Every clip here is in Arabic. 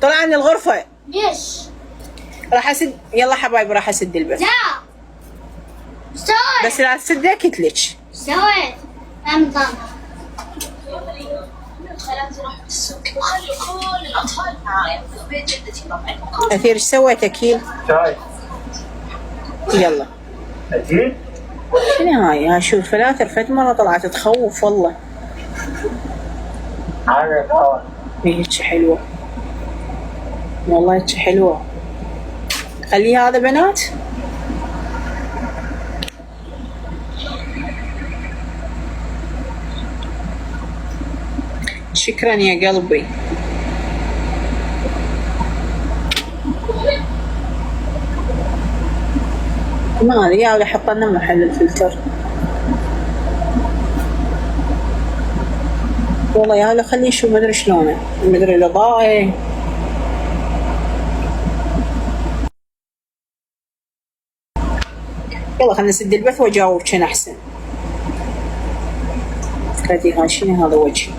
طلع من الغرفة. ليش؟ راح اسد. يلا حبايبي راح اسد البث. لا. سويت. بس لا تسده كتلك. سويت. أم طن. وخلوا كل الأطفال معايا في بيت جدتي طبعا. أثير ايش سويت أكيل؟ شاي. يلا. أكيد؟ شنو هاي شو الفلاتر فد مرة طلعت تخوف والله. حاجة طبعا. هيك حلوة والله هيك حلوة. خلي هذا بنات. شكرا يا قلبي. ما ادري يا احط لنا محل الفلتر والله يا خليه شو ما ادري شلونه ما ادري الاضاءه. يلا خلنا نسد البث واجاوب كان احسن. فكرتي هاي شنو هذا وجهي.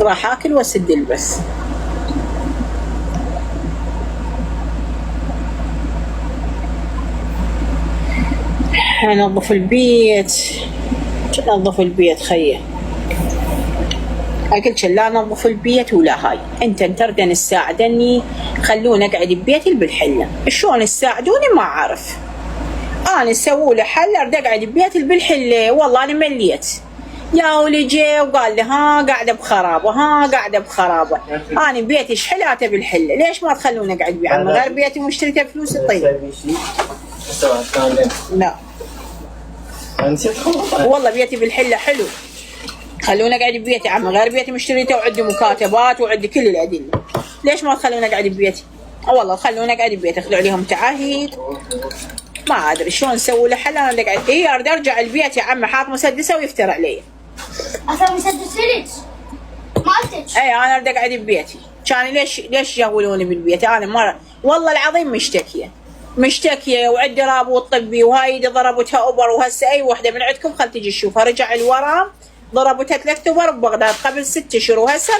راح اكل واسد البث. انظف البيت. نظف البيت خيه. قلت لا نظف البيت ولا هاي انت تردن تساعدني خلوني اقعد ببيتي بالحله. شلون تساعدوني ما اعرف. انا سووا لي حل ارد اقعد ببيتي بالحله. والله انا مليت. يا ولي جي وقال لي ها قاعده بخرابه ها قاعده بخرابه. انا بيتي شحلاته بالحله ليش ما تخلوني اقعد بيه عم غير بيتي مشتريته بفلوس الطيب. لا والله بيتي بالحله حلو. خلوني اقعد ببيتي عم غير بيتي مشتريته وعندي مكاتبات وعندي كل الادله. ليش ما تخلوني اقعد ببيتي؟ والله خلوني اقعد ببيتي اخذوا عليهم تعاهيد. ما ادري شلون سووا له حل. انا اقعد اريد ارجع البيت يا عمي حاط مسدسه ويفتر علي. أصلا مسدس ليش؟ مالتك. اي انا اريد اقعد ببيتي. كان ليش يجولوني بالبيت. انا مره والله العظيم مشتكيه وعندي رابط طبي وهاي ضربتها اوبر. وهسه اي وحده من عندكم خل تجي تشوفها. رجع الورم ضربتها 3 اوبر ببغداد قبل 6 شهور وهسه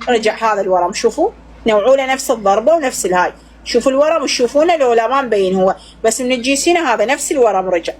رجع هذا الورم. شوفوا نوعوا له نفس الضربه ونفس الهاي. شوفوا الورم تشوفونه لو لا ما مبين هو بس من الجيسينه هذا نفس الورم رجع.